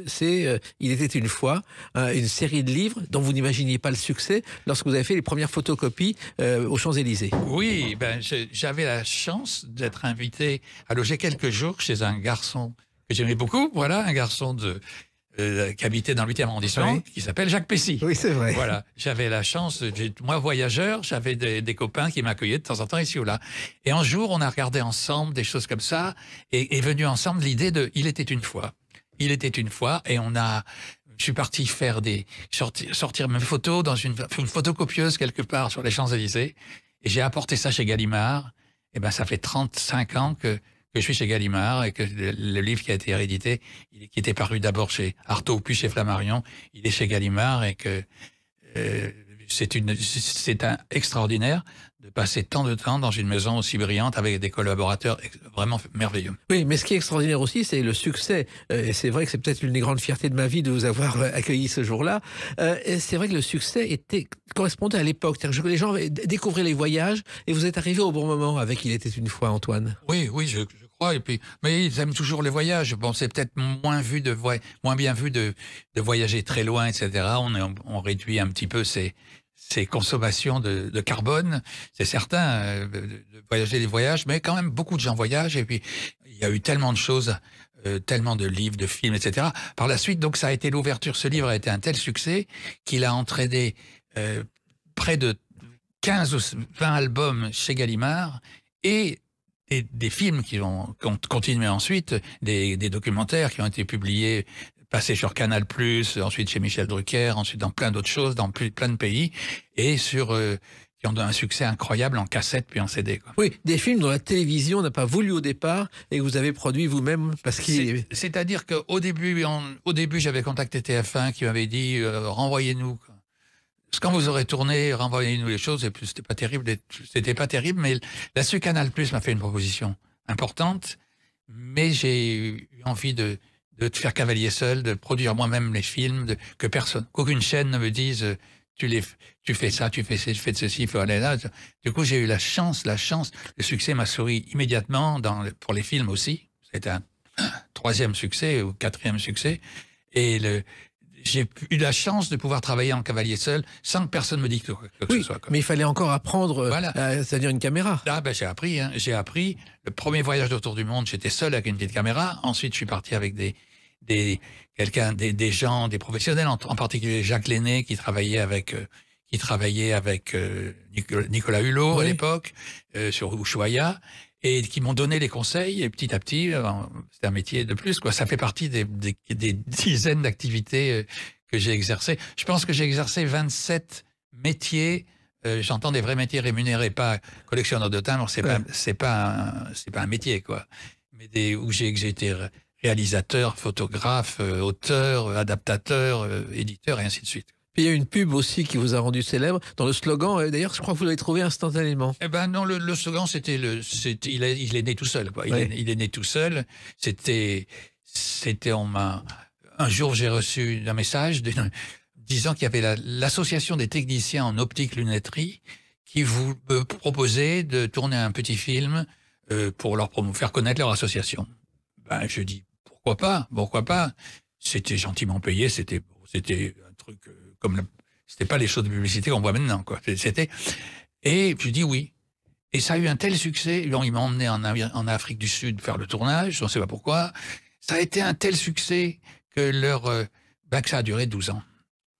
c'est Il était une fois, une série de livres dont vous n'imaginiez pas le succès lorsque vous avez fait les premières photocopies aux Champs-Élysées. Oui, j'avais la chance d'être invité à loger quelques jours chez un garçon que j'aimais beaucoup. Voilà, un garçon qui habitait dans le 8e arrondissement, Oui. qui s'appelle Jacques Pessy. Oui, c'est vrai. Voilà, j'avais la chance, moi voyageur, j'avais des copains qui m'accueillaient de temps en temps ici ou là. Et un jour, on a regardé ensemble des choses comme ça, et est venue ensemble l'idée de « Il était une fois ». Il était une fois, et je suis parti faire sortir mes photos dans une photocopieuse quelque part sur les Champs-Élysées, et j'ai apporté ça chez Gallimard. Et ça fait 35 ans que je suis chez Gallimard et que le livre qui a été réédité, qui était paru d'abord chez Artaud puis chez Flammarion, il est chez Gallimard et que c'est extraordinaire de passer tant de temps dans une maison aussi brillante avec des collaborateurs vraiment merveilleux. Oui, mais ce qui est extraordinaire aussi, c'est le succès. Et c'est vrai que c'est peut-être une des grandes fiertés de ma vie de vous avoir accueilli ce jour-là. Et c'est vrai que le succès correspondait à l'époque. C'est-à-dire que les gens découvraient les voyages et vous êtes arrivé au bon moment avec Il était une fois, Antoine. Oui, je crois. Et puis, mais ils aiment toujours les voyages. Bon, c'est peut-être moins bien vu de voyager très loin, etc. On réduit un petit peu ces consommations de carbone, c'est certain, de voyager les voyages, mais quand même beaucoup de gens voyagent et puis il y a eu tellement de choses, tellement de livres, de films, etc. Par la suite, donc ça a été l'ouverture, ce livre a été un tel succès qu'il a entraîné près de 15 ou 20 albums chez Gallimard et des films qui ont continué ensuite, des documentaires qui ont été publiés, passé sur Canal+, ensuite chez Michel Drucker, ensuite dans plein d'autres choses, dans plein de pays, et qui ont un succès incroyable en cassette puis en CD. Quoi. Oui, des films dont la télévision n'a pas voulu au départ et que vous avez produit vous-même parce qu'il... C'est-à-dire qu'au début, j'avais contacté TF1 qui m'avait dit renvoyez-nous. Quand vous aurez tourné, renvoyez-nous les choses. Et puis c'était pas terrible, mais là-dessus Canal+ m'a fait une proposition importante, mais j'ai eu envie de faire cavalier seul, de produire moi-même les films, qu'aucune chaîne ne me dise tu fais ça, tu fais de ceci, il faut aller là. Du coup, j'ai eu la chance, le succès m'a souri immédiatement pour les films aussi. C'était un 3e succès ou 4e succès. Et j'ai eu la chance de pouvoir travailler en cavalier seul sans que personne me dise quoi que ce soit. Quoi. Mais il fallait encore apprendre, voilà. C'est-à-dire une caméra. J'ai appris. J'ai appris. Le premier voyage autour du monde, j'étais seul avec une petite caméra. Ensuite, je suis parti avec des gens, des professionnels, en particulier Jacques Lenné qui travaillait avec Nicolas Hulot à l'époque sur Ushuaïa et qui m'ont donné les conseils et petit à petit, c'est un métier de plus quoi. Ça fait partie des dizaines d'activités que j'ai exercées. Je pense que j'ai exercé 27 métiers. J'entends des vrais métiers rémunérés, pas collectionneur de timbres. C'est pas un métier quoi. Mais où j'ai été réalisateur, photographe, auteur, adaptateur, éditeur et ainsi de suite. Puis il y a une pub aussi qui vous a rendu célèbre dans le slogan. D'ailleurs, je crois que vous l'avez trouvé instantanément. Eh ben non, le slogan il est né tout seul quoi. Il est né tout seul. Un jour j'ai reçu un message disant qu'il y avait l'association des techniciens en optique lunetterie qui vous proposait de tourner un petit film pour leur faire connaître leur association. Je dis pourquoi pas. C'était gentiment payé, c'était un truc c'était pas les shows de publicité qu'on voit maintenant quoi. Et je dis oui. Et ça a eu un tel succès, ils m'ont emmené en Afrique du Sud faire le tournage, je ne sais pas pourquoi. Ça a été un tel succès que que ça a duré 12 ans.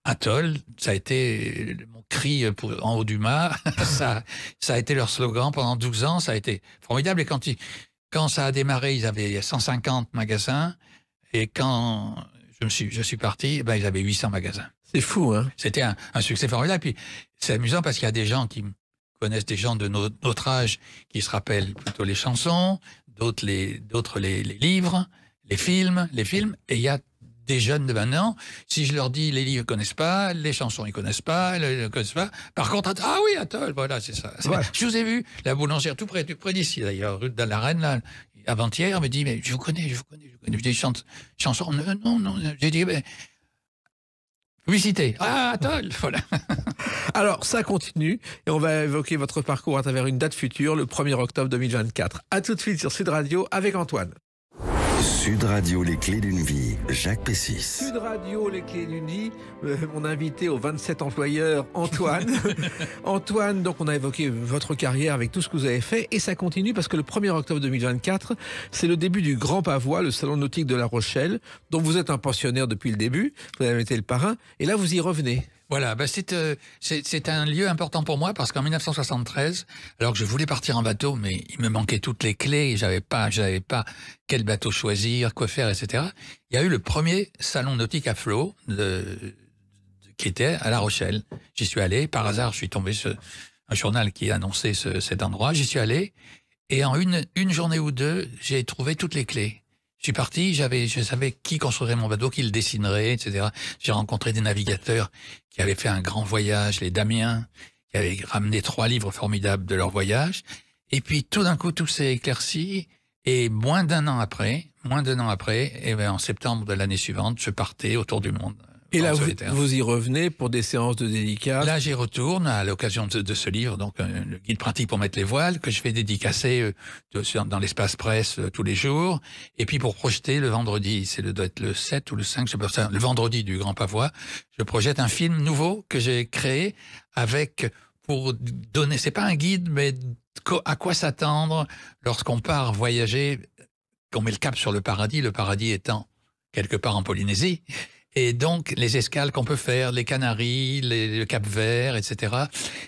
Atoll, ça a été mon cri en haut du mât, ça a été leur slogan pendant 12 ans, ça a été formidable. Et quand ça a démarré, ils avaient 150 magasins. Et quand je suis parti, ils avaient 800 magasins. C'est fou, hein? C'était un succès formidable. Puis c'est amusant parce qu'il y a des gens qui connaissent des gens de notre âge qui se rappellent plutôt les chansons, d'autres les livres, les films. Et il y a des jeunes de maintenant, si je leur dis les livres ils connaissent pas, les chansons ils connaissent pas, Par contre, ah oui, Atoll, voilà, c'est ça. Voilà. Je vous ai vu, la boulangère tout près d'ici, d'ailleurs, rue de la Reine, là, avant-hier, me dit, mais je vous connais. Je dis, chanson, non. J'ai dit, mais... Publicité. Ah, attends, voilà. Alors, ça continue et on va évoquer votre parcours à travers une date future, le 1er octobre 2024. À tout de suite sur Sud Radio avec Antoine. Sud Radio, les clés d'une vie, Jacques Pessis. Sud Radio, les clés d'une vie, mon invité aux 27 employeurs, Antoine. Antoine, donc on a évoqué votre carrière avec tout ce que vous avez fait et ça continue parce que le 1er octobre 2024, c'est le début du Grand Pavois, le salon nautique de La Rochelle, dont vous êtes un pensionnaire depuis le début, vous avez été le parrain et là vous y revenez. Voilà, c'est un lieu important pour moi parce qu'en 1973, alors que je voulais partir en bateau, mais il me manquait toutes les clés, et j'avais pas quel bateau choisir, quoi faire, etc. Il y a eu le premier salon nautique à flot qui était à La Rochelle. J'y suis allé, par hasard, je suis tombé sur un journal qui annonçait cet endroit. J'y suis allé et en une journée ou deux, j'ai trouvé toutes les clés. Je suis parti, je savais qui construirait mon bateau, qui le dessinerait, etc. J'ai rencontré des navigateurs qui avaient fait un grand voyage, les Damiens, qui avaient ramené 3 livres formidables de leur voyage. Et puis, tout d'un coup, tout s'est éclairci. Et moins d'un an après, et bien, en septembre de l'année suivante, je partais autour du monde. Et là, vous y revenez pour des séances de dédicaces. Là, j'y retourne à l'occasion de ce livre, donc le guide pratique pour mettre les voiles, que je fais dédicacer dans l'espace presse tous les jours. Et puis pour projeter le vendredi, doit être le 7 ou le 5, je sais pas ça, le vendredi du Grand Pavois, je projette un film nouveau que j'ai créé pour donner, c'est pas un guide, mais à quoi s'attendre lorsqu'on part voyager, qu'on met le cap sur le paradis étant quelque part en Polynésie. Et donc, les escales qu'on peut faire, les Canaries, le Cap-Vert, etc.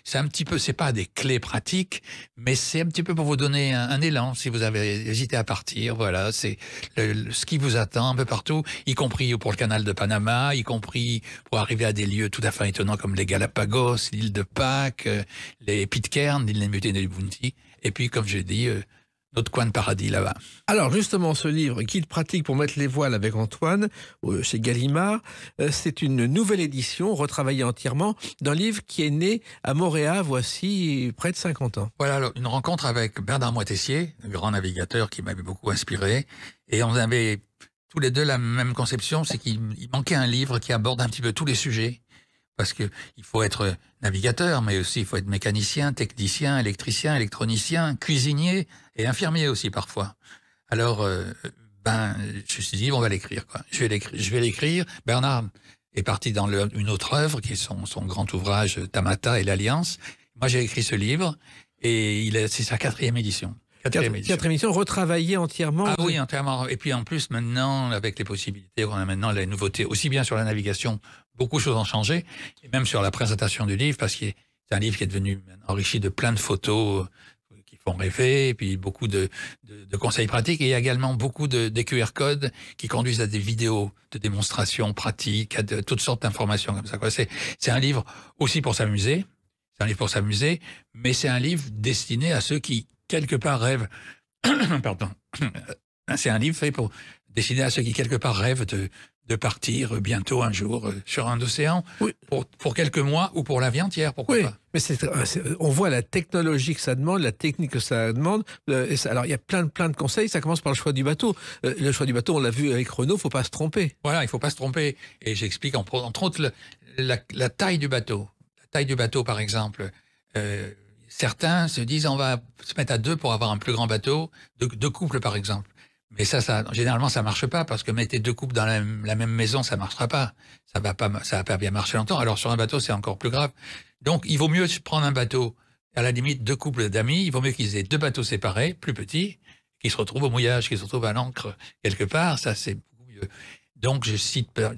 C'est un petit peu, c'est pas des clés pratiques, mais c'est un petit peu pour vous donner un élan si vous avez hésité à partir. Voilà, c'est ce qui vous attend un peu partout, y compris pour le canal de Panama, y compris pour arriver à des lieux tout à fait étonnants comme les Galapagos, l'île de Pâques, les Pitcairn, l'île des Mutines et du Bounty. Et puis, comme j'ai dit, notre coin de paradis là-bas. Alors justement, ce livre, Guide pratique pour mettre les voiles avec Antoine, chez Gallimard, c'est une nouvelle édition, retravaillée entièrement, d'un livre qui est né à Montréal, voici près de 50 ans. Voilà, alors, une rencontre avec Bernard Moitessier, un grand navigateur qui m'avait beaucoup inspiré, et on avait tous les deux la même conception, c'est qu'il manquait un livre qui aborde un petit peu tous les sujets. Parce que il faut être navigateur, mais aussi il faut être mécanicien, technicien, électricien, électronicien, cuisinier et infirmier aussi parfois. Alors, je me suis dit, on va l'écrire, quoi. Je vais l'écrire. Bernard est parti dans une autre œuvre, qui est son grand ouvrage Tamata et l'Alliance. Moi, j'ai écrit ce livre et c'est sa 4e édition. 4e édition, retravaillée entièrement. Ah oui, entièrement. Et puis en plus, maintenant, avec les possibilités qu'on a maintenant, les nouveautés, aussi bien sur la navigation, beaucoup de choses ont changé, et même sur la présentation du livre, parce que c'est un livre qui est devenu enrichi de plein de photos qui font rêver, et puis beaucoup de conseils pratiques, et il y a également beaucoup des QR codes qui conduisent à des vidéos de démonstrations pratiques, à toutes sortes d'informations comme ça, quoi. C'est un livre aussi pour s'amuser, mais c'est un livre destiné à ceux qui, quelque part, rêvent... Pardon. C'est un livre fait pour destiné à ceux qui, quelque part, rêvent de partir bientôt un jour sur un océan, oui, pour quelques mois ou pour la vie entière, pourquoi pas. Mais on voit la technologie que ça demande, la technique que ça demande. Alors, il y a plein de conseils. Ça commence par le choix du bateau. Le choix du bateau, on l'a vu avec Renault, il ne faut pas se tromper. Voilà, il ne faut pas se tromper. Et j'explique, entre autres, la taille du bateau. La taille du bateau, par exemple. Certains se disent, on va se mettre à 2 pour avoir un plus grand bateau, 2 couples, par exemple. Mais ça, généralement, ça marche pas, parce que mettez 2 couples dans la même maison, ça marchera pas. Ça va pas bien marcher longtemps. Alors, sur un bateau, c'est encore plus grave. Donc, il vaut mieux prendre un bateau, à la limite, 2 couples d'amis. Il vaut mieux qu'ils aient 2 bateaux séparés, plus petits, qui se retrouvent au mouillage, qui se retrouvent à l'ancre quelque part. Ça, c'est beaucoup mieux. Donc, je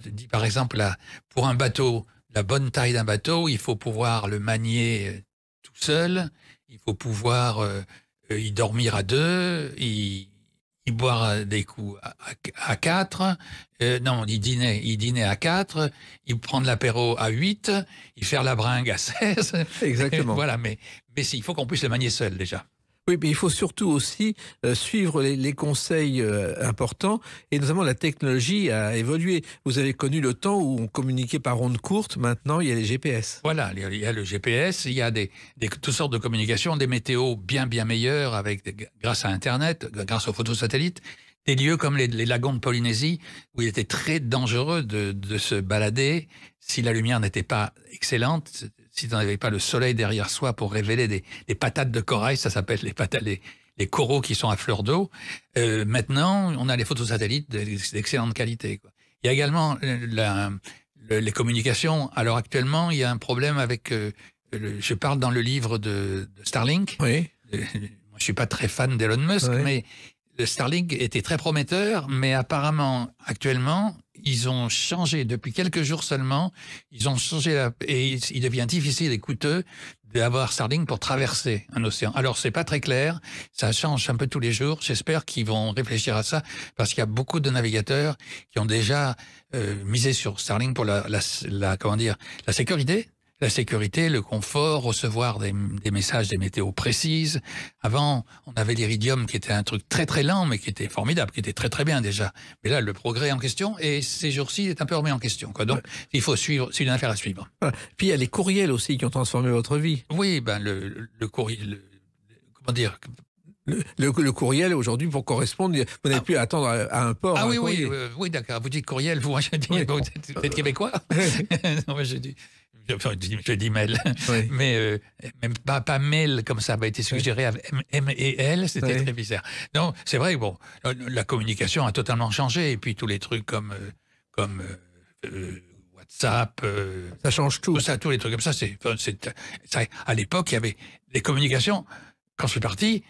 dis par exemple, là, pour un bateau, la bonne taille d'un bateau, il faut pouvoir le manier tout seul. Il faut pouvoir y dormir à 2, y boire des coups à 4, non, il dînait à 4, il prendre l'apéro à 8, il faire la bringue à 16. Exactement. Voilà, mais il faut qu'on puisse le manier seul déjà. Oui, mais il faut surtout aussi suivre les conseils importants, et notamment la technologie a évolué. Vous avez connu le temps où on communiquait par ondes courtes, maintenant il y a les GPS. Voilà, il y a le GPS, il y a toutes sortes de communications, des météos bien meilleures grâce à Internet, grâce aux photos satellites. Des lieux comme les lagons de Polynésie, où il était très dangereux de se balader si la lumière n'était pas excellente, si on n'avait pas le soleil derrière soi pour révéler des patates de corail, ça s'appelle les coraux qui sont à fleur d'eau. Maintenant, on a les photos satellites d'excellente qualité, quoi. Il y a également les communications. Alors actuellement, il y a un problème avec... je parle dans le livre de Starlink. Oui. Moi, je suis pas très fan d'Elon Musk, Oui. mais le Starlink était très prometteur, mais apparemment, actuellement, ils ont changé, depuis quelques jours seulement, ils ont changé, et il devient difficile et coûteux d'avoir Starlink pour traverser un océan. Alors, c'est pas très clair, ça change un peu tous les jours. J'espère qu'ils vont réfléchir à ça, parce qu'il y a beaucoup de navigateurs qui ont déjà misé sur Starlink pour comment dire, la sécurité. La sécurité, le confort, recevoir des messages, des météos précises. Avant, on avait l'Iridium qui était un truc très très lent, mais qui était formidable, qui était très très bien déjà. Mais là, le progrès en question, et ces jours-ci, est un peu remis en question, quoi. Donc, il faut suivre, c'est une affaire à suivre. Voilà. Puis il y a les courriels aussi qui ont transformé votre vie. Oui, ben le courriel, comment dire. Le courriel aujourd'hui, pour correspondre, vous n'avez plus à attendre à un port. Ah oui, courrier. oui, d'accord. Vous dites courriel, vous, je dis, Oui. vous êtes québécois. Non, moi, je dis mail, Oui. mais même pas mail comme ça a été suggéré avec M et L, c'était Oui. très bizarre. Non, c'est vrai, bon, la communication a totalement changé, et puis tous les trucs comme WhatsApp, Ça change tout. tout ça, tous les trucs comme ça, ça, à l'époque, il y avait des communications. Quand je suis parti,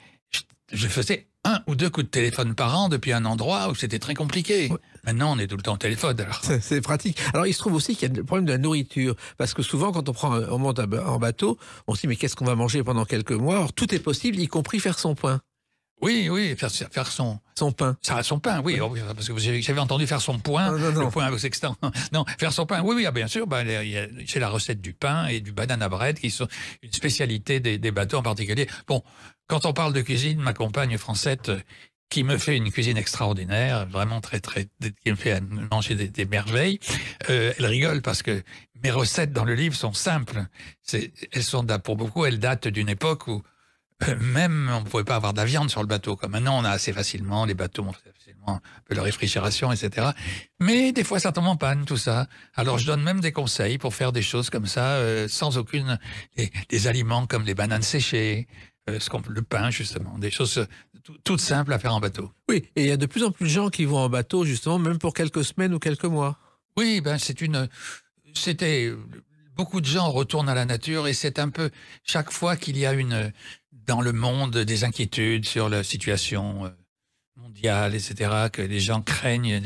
je faisais 1 ou 2 coups de téléphone par an depuis un endroit où c'était très compliqué. Ouais. Maintenant, on est tout le temps au téléphone. Alors. C'est pratique. Alors, il se trouve aussi qu'il y a le problème de la nourriture. Parce que souvent, quand on monte en bateau, on se dit, mais qu'est-ce qu'on va manger pendant quelques mois? Alors, tout est possible, y compris faire son pain. Oui, faire son Pain. son pain, oui, parce que j'avais entendu faire son point, Non. le point au sextant. Non, faire son pain, oui, bien sûr, c'est la recette du pain et du banana bread qui sont une spécialité des bateaux en particulier. Bon, quand on parle de cuisine, ma compagne Francette, qui me fait une cuisine extraordinaire, vraiment très, très, qui me fait manger des merveilles, elle rigole parce que mes recettes dans le livre sont simples. Pour beaucoup, elles datent d'une époque où même on ne pouvait pas avoir de la viande sur le bateau. Comme maintenant, on a assez facilement, les bateaux ont facilement un peu de réfrigération, etc. Mais des fois, ça tombe en panne, tout ça. Alors, je donne même des conseils pour faire des choses comme ça, sans aucune... Des aliments comme les bananes séchées, le pain, justement. Des choses toutes simples à faire en bateau. Oui, et il y a de plus en plus de gens qui vont en bateau, justement, même pour quelques semaines ou quelques mois. Oui, c'était... Beaucoup de gens retournent à la nature, et c'est un peu... Chaque fois qu'il y a dans le monde des inquiétudes sur la situation mondiale, etc., que les gens craignent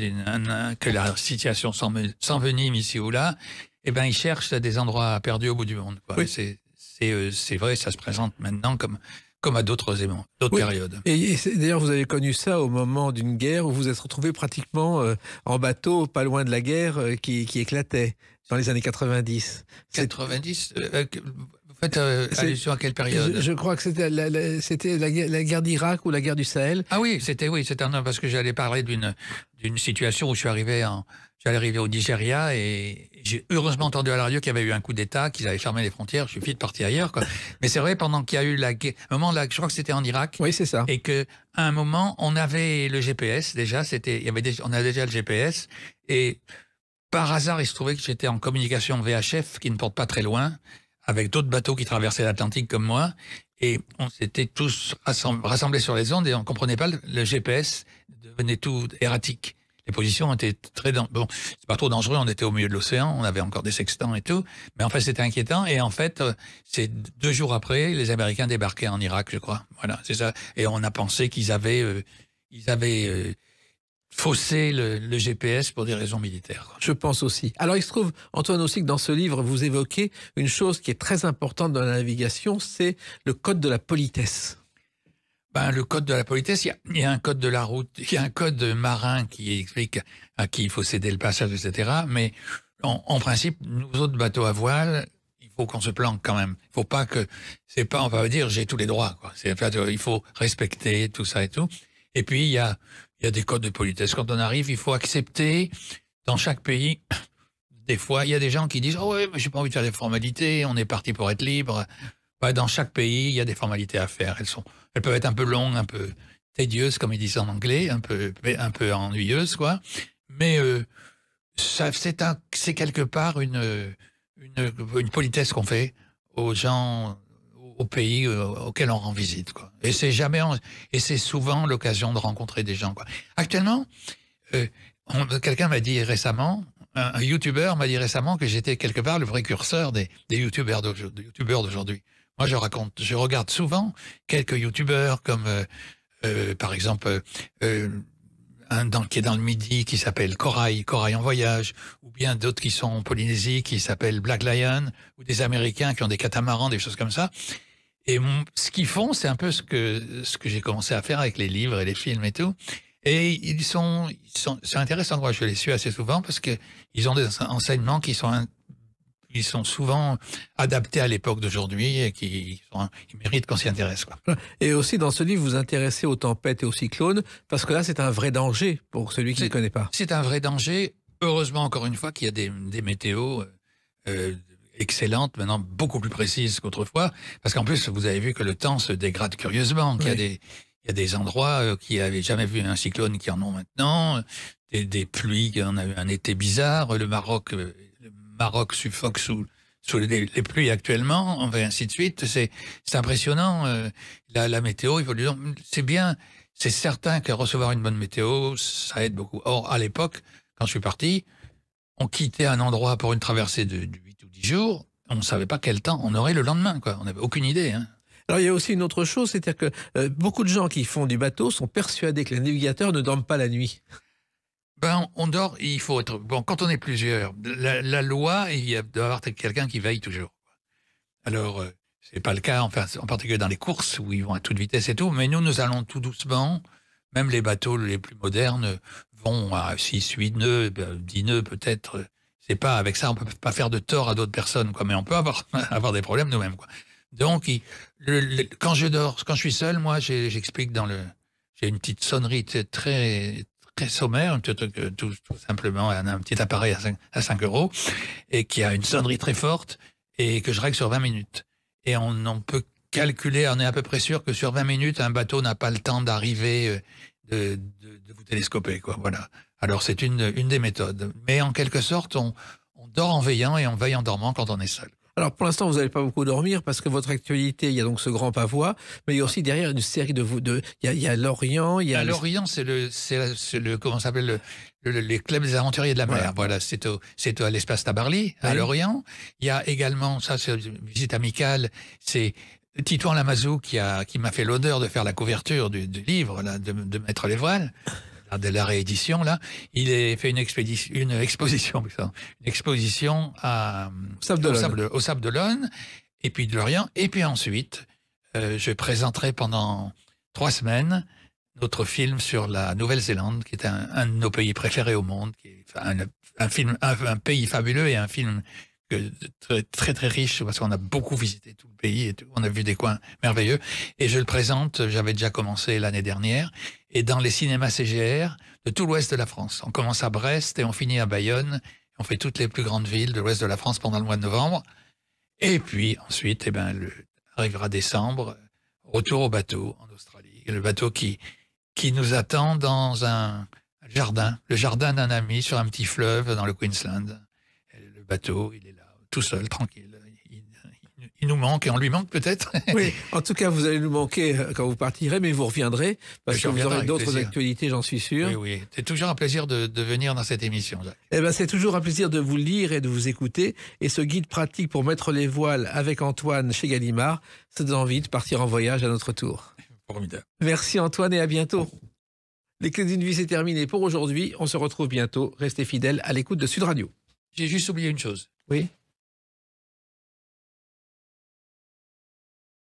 que la situation s'envenime ici ou là, eh ben, ils cherchent des endroits perdus au bout du monde, quoi. Oui. C'est vrai, ça se présente maintenant comme à d'autres périodes. Et d'ailleurs, vous avez connu ça au moment d'une guerre où vous êtes retrouvé pratiquement en bateau, pas loin de la guerre qui éclatait dans les années 90. 90 Vous faites allusion à quelle période? Je crois que c'était la guerre d'Irak ou la guerre du Sahel. Ah oui, c'était parce que j'allais parler d'une situation où j'allais arriver au Nigeria, et j'ai heureusement entendu à la radio qu'il y avait eu un coup d'État, qu'ils avaient fermé les frontières. Je suis vite parti ailleurs, quoi. Mais c'est vrai, pendant qu'il y a eu je crois que c'était en Irak. Oui, c'est ça. Et que à un moment, on avait le GPS déjà. On avait déjà le GPS, et par hasard, il se trouvait que j'étais en communication VHF, qui ne porte pas très loin, avec d'autres bateaux qui traversaient l'Atlantique comme moi, et on s'était tous rassemblés sur les ondes, et on comprenait pas, le GPS devenait tout erratique. Les positions étaient bon, c'est pas trop dangereux, on était au milieu de l'océan, on avait encore des sextants et tout, mais en fait c'était inquiétant, et en fait, c'est 2 jours après, les Américains débarquaient en Irak, je crois. Voilà, c'est ça. Et on a pensé qu'ils avaient fausser le GPS pour des raisons militaires, quoi. Je pense aussi. Alors, il se trouve, Antoine, aussi que dans ce livre, vous évoquez une chose qui est très importante dans la navigation, c'est le code de la politesse. Le code de la politesse, il y a un code de la route, il y a un code marin qui explique à qui il faut céder le passage, etc. Mais en principe, nous autres bateaux à voile, il faut qu'on se planque quand même. Il faut pas que, c'est pas, on va dire, j'ai tous les droits, quoi. Il faut respecter tout ça et tout. Et puis, il y a des codes de politesse. Quand on arrive, il faut accepter, dans chaque pays, des fois, il y a des gens qui disent, oh ouais, mais j'ai pas envie de faire des formalités, on est parti pour être libre. Ouais, dans chaque pays, il y a des formalités à faire. Elles peuvent être un peu longues, un peu tedieuses, comme ils disent en anglais, un peu ennuyeuses, quoi. Mais, c'est quelque part une politesse qu'on fait aux gens, au pays auquel on rend visite, quoi. Et c'est souvent l'occasion de rencontrer des gens, quoi. Actuellement, quelqu'un m'a dit récemment, un youtubeur m'a dit récemment que j'étais quelque part le précurseur des youtubeurs d'aujourd'hui. Moi, je regarde souvent quelques youtubeurs comme, par exemple, qui est dans le Midi, qui s'appelle Corail en voyage, ou bien d'autres qui sont en Polynésie, qui s'appellent Black Lion, ou des Américains qui ont des catamarans, des choses comme ça. Et ce qu'ils font, c'est un peu ce que j'ai commencé à faire avec les livres et les films et tout. Et c'est intéressant. Moi, je les suis assez souvent parce que ils ont des enseignements qui sont souvent adaptés à l'époque d'aujourd'hui et ils méritent qu'on s'y intéresse, quoi. Et aussi, dans ce livre, vous vous intéressez aux tempêtes et aux cyclones, parce que là, c'est un vrai danger pour celui qui ne connaît pas. C'est un vrai danger. Heureusement, encore une fois, qu'il y a des météos excellentes, maintenant beaucoup plus précises qu'autrefois, parce qu'en plus, vous avez vu que le temps se dégrade curieusement, qu'il y a des endroits qui n'avaient jamais vu un cyclone qui en ont maintenant, des pluies, on a eu un été bizarre, le Maroc suffoque sous les pluies actuellement, et ainsi de suite. C'est impressionnant. La météo évolue. C'est bien, c'est certain que recevoir une bonne météo, ça aide beaucoup. Or, à l'époque, quand je suis parti, on quittait un endroit pour une traversée de 8 ou 10 jours, on ne savait pas quel temps on aurait le lendemain, quoi. On n'avait aucune idée, hein. Alors, il y a aussi une autre chose, c'est-à-dire que beaucoup de gens qui font du bateau sont persuadés que les navigateurs ne dorment pas la nuit. Ben, on dort, il faut être... Bon, quand on est plusieurs, la loi, il doit y avoir quelqu'un qui veille toujours. Alors, c'est pas le cas, enfin, en particulier dans les courses, où ils vont à toute vitesse et tout, mais nous allons tout doucement. Même les bateaux les plus modernes vont à 6, 8 nœuds, 10 nœuds peut-être. C'est pas, avec ça, on peut pas faire de tort à d'autres personnes, quoi, mais on peut avoir des problèmes nous-mêmes, quoi. Donc, quand je dors, quand je suis seul, moi, j'explique j'ai une petite sonnerie très sommaire, tout simplement un petit appareil à 5 € et qui a une sonnerie très forte et que je règle sur 20 minutes. Et on peut calculer, on est à peu près sûr que sur 20 minutes, un bateau n'a pas le temps d'arriver, de vous télescoper, quoi. Voilà. Alors c'est une des méthodes. Mais en quelque sorte, on dort en veillant et on veille en dormant quand on est seul. Alors, pour l'instant, vous n'allez pas beaucoup dormir parce que votre actualité, il y a donc ce grand pavois, mais il y a aussi derrière une série il y a l'Orient, il y a... L'Orient, comment ça s'appelle, les clubs des aventuriers de la mer. Voilà, c'est à l'espace Tabarly, à l'Orient. Il y a également, ça c'est une visite amicale, c'est Titouan Lamazou qui m'a fait l'honneur de faire la couverture du livre, là, de mettre les voiles. De la réédition, là, il a fait une exposition au Sable d'Olonne, et puis de l'Orient, et puis ensuite, je présenterai pendant 3 semaines notre film sur la Nouvelle-Zélande, qui est un de nos pays préférés au monde, qui est un pays fabuleux et un film très, très, très riche, parce qu'on a beaucoup visité tout le pays, et on a vu des coins merveilleux, et je le présente, j'avais déjà commencé l'année dernière, et dans les cinémas CGR de tout l'ouest de la France. On commence à Brest et on finit à Bayonne, on fait toutes les plus grandes villes de l'ouest de la France pendant le mois de novembre, et puis ensuite, arrivera décembre, retour au bateau en Australie, le bateau qui nous attend dans un jardin, le jardin d'un ami sur un petit fleuve dans le Queensland. Le bateau, il est là, tout seul, tranquille. Il nous manque et on lui manque peut-être. Oui, en tout cas, vous allez nous manquer quand vous partirez, mais vous reviendrez, parce que vous aurez d'autres actualités, j'en suis sûr. Oui, c'est toujours un plaisir de venir dans cette émission, Jacques. Eh ben, c'est toujours un plaisir de vous lire et de vous écouter. Et ce guide pratique pour mettre les voiles avec Antoine chez Gallimard, ça donne envie de partir en voyage à notre tour. Formidable. Merci Antoine et à bientôt. Les Clés d'une vie, c'est terminé pour aujourd'hui. On se retrouve bientôt. Restez fidèles à l'écoute de Sud Radio. J'ai juste oublié une chose. Oui.